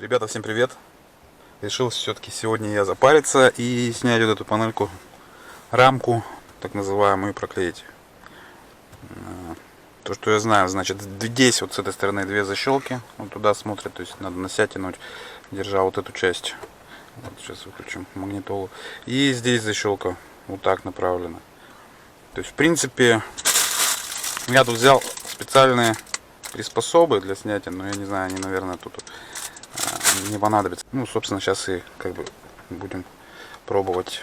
Ребята, всем привет! Решил все-таки сегодня я запариться и снять вот эту панельку, рамку, так называемую, и проклеить. То, что я знаю, значит, здесь вот с этой стороны две защелки, вот туда смотрят, то есть надо на себя тянуть, держа вот эту часть. Вот сейчас выключим магнитолу. И здесь защелка вот так направлена. То есть, в принципе, я тут взял специальные приспособы для снятия, но я не знаю, они, наверное, тут не понадобится. Ну, собственно, сейчас и как бы будем пробовать.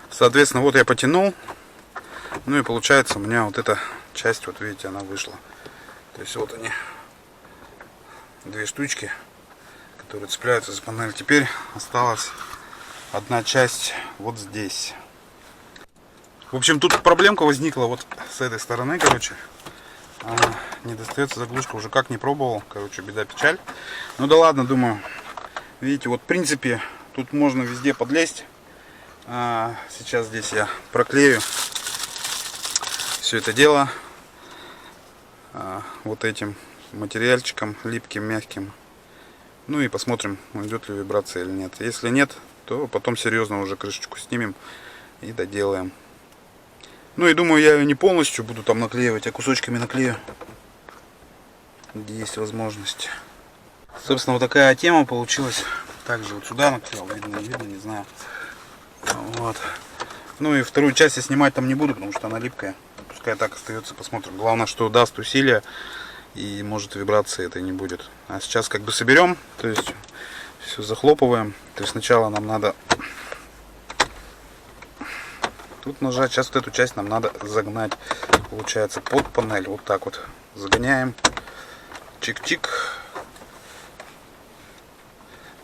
Соответственно, вот я потянул. Ну и получается у меня вот эта часть, вот видите, она вышла. То есть вот они, две штучки, которые цепляются за панель. Теперь осталась одна часть вот здесь. В общем, тут проблемка возникла вот с этой стороны, короче. Не достается заглушка, уже как не пробовал, короче, беда печаль. Ну да ладно, думаю. Видите, вот в принципе тут можно везде подлезть. Сейчас здесь я проклею все это дело вот этим материальчиком липким, мягким. Ну и посмотрим, идет ли вибрация или нет. Если нет, то потом серьезно уже крышечку снимем и доделаем. Ну и думаю, я ее не полностью буду там наклеивать, а кусочками наклею, где есть возможность. Собственно, вот такая тема получилась. Также вот сюда наклеил, видно, не видно, не знаю. Вот. Ну и вторую часть я снимать там не буду, потому что она липкая. Пускай так остается, посмотрим. Главное, что даст усилия и может вибрации этой не будет. А сейчас как бы соберем, то есть все захлопываем. То есть сначала нам надо тут нажать, сейчас вот эту часть нам надо загнать, получается, под панель. Вот так вот загоняем. Чик-чик.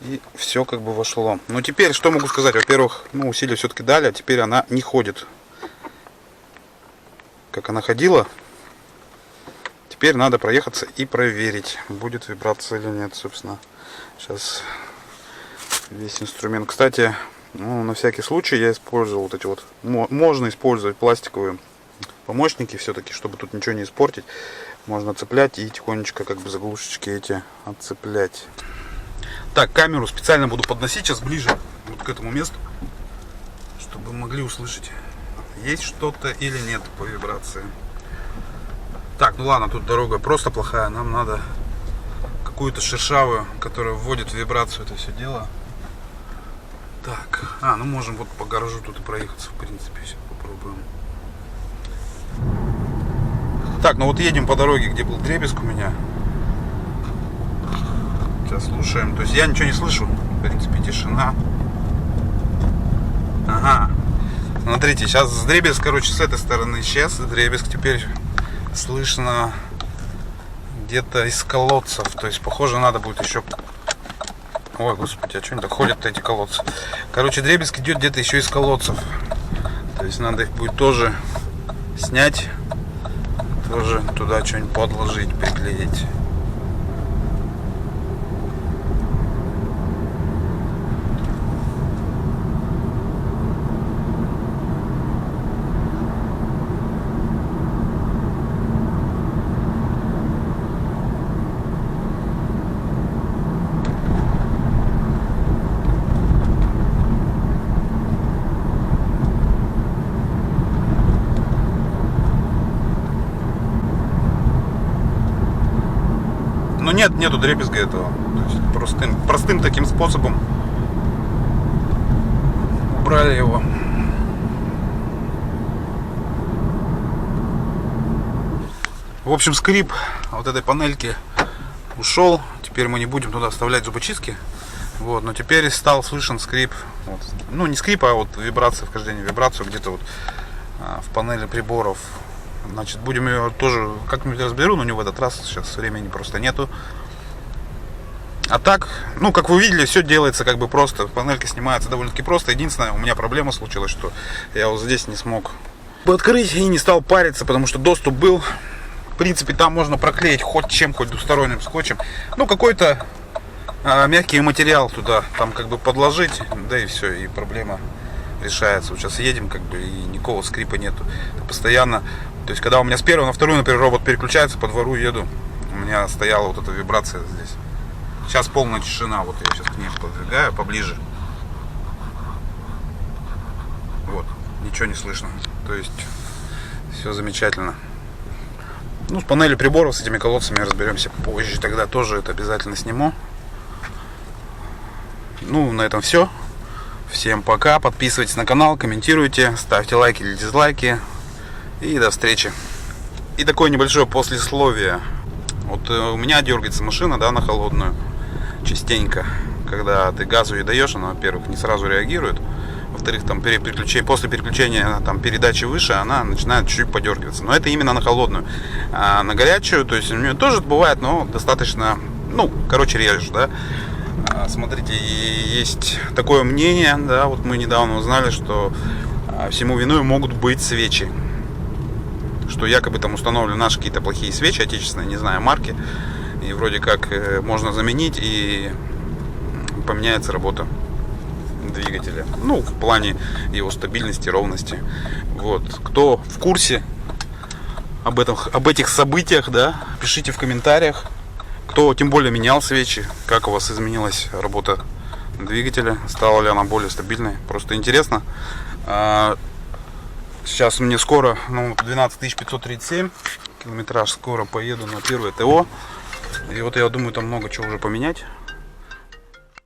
И все как бы вошло. Но теперь, что могу сказать? Во-первых, ну, усилия все-таки дали, а теперь она не ходит. Как она ходила. Теперь надо проехаться и проверить, будет вибрация или нет, собственно. Сейчас весь инструмент. Кстати, ну, на всякий случай я использовал вот эти вот. Можно использовать пластиковые помощники все-таки, чтобы тут ничего не испортить. Можно цеплять и тихонечко как бы заглушечки эти отцеплять. Так, камеру специально буду подносить сейчас ближе вот к этому месту, чтобы могли услышать, есть что-то или нет по вибрации. Так, ну ладно, тут дорога просто плохая, нам надо какую-то шершавую, которая вводит в вибрацию это все дело. Так, ну можем вот по гаражу тут и проехаться, в принципе, сейчас попробуем. Так, ну вот едем по дороге, где был дребезг у меня. Сейчас слушаем, то есть я ничего не слышу, в принципе, тишина. Ага, смотрите, сейчас дребезг, короче, с этой стороны исчез, дребезг теперь слышно где-то из колодцев, то есть, похоже, надо будет еще... Ой, господи, а что они так ходят эти колодцы? Короче, дребезг идет где-то еще из колодцев. То есть надо их будет тоже снять. Тоже туда что-нибудь подложить, приклеить. Но нету дребезга этого. То есть простым таким способом убрали его. В общем, скрип вот этой панельки ушел. Теперь мы не будем туда вставлять зубочистки. Вот, но теперь стал слышен скрип. Вот. Ну, не скрип, а вот вибрация, вхождение в вибрацию где-то вот в панели приборов. Значит, будем ее тоже как-нибудь разберу, но не в этот раз, сейчас времени просто нету. А так, ну, как вы видели, все делается как бы просто. Панелька снимается довольно-таки просто. Единственное, у меня проблема случилась, что я вот здесь не смог открыть и не стал париться, потому что доступ был. В принципе, там можно проклеить хоть чем, хоть двусторонним скотчем. Ну, какой-то мягкий материал туда, там как бы подложить, да и все, и проблема решается. Вот сейчас едем, как бы, и никакого скрипа нету. Постоянно. То есть, когда у меня с первого на вторую, например, робот переключается, по двору еду, у меня стояла вот эта вибрация здесь. Сейчас полная тишина, вот я сейчас к ней подвигаю поближе. Вот, ничего не слышно. То есть все замечательно. Ну, с панелью приборов, с этими колодцами разберемся позже. Тогда тоже это обязательно сниму. Ну, на этом все. Всем пока. Подписывайтесь на канал, комментируйте, ставьте лайки или дизлайки. И до встречи. И такое небольшое послесловие. Вот у меня дергается машина, да, на холодную. Частенько. Когда ты газу ей даешь, она, во-первых, не сразу реагирует. Во-вторых, там после переключения там, передачи выше, она начинает чуть-чуть подергиваться. Но это именно на холодную. А на горячую, то есть у нее тоже бывает, но достаточно, ну, короче, режешь, да. Смотрите, есть такое мнение, да, вот мы недавно узнали, что всему виной могут быть свечи. Что якобы там установлены наши какие-то плохие свечи отечественные, не знаю марки. И вроде как можно заменить, и поменяется работа двигателя. Ну, в плане его стабильности, ровности. Вот. Кто в курсе об этих событиях, да, пишите в комментариях. Кто тем более менял свечи, как у вас изменилась работа двигателя, стала ли она более стабильной. Просто интересно. Сейчас мне скоро, ну, 12 537 километраж, скоро поеду на первое ТО. И вот я думаю, там много чего уже поменять.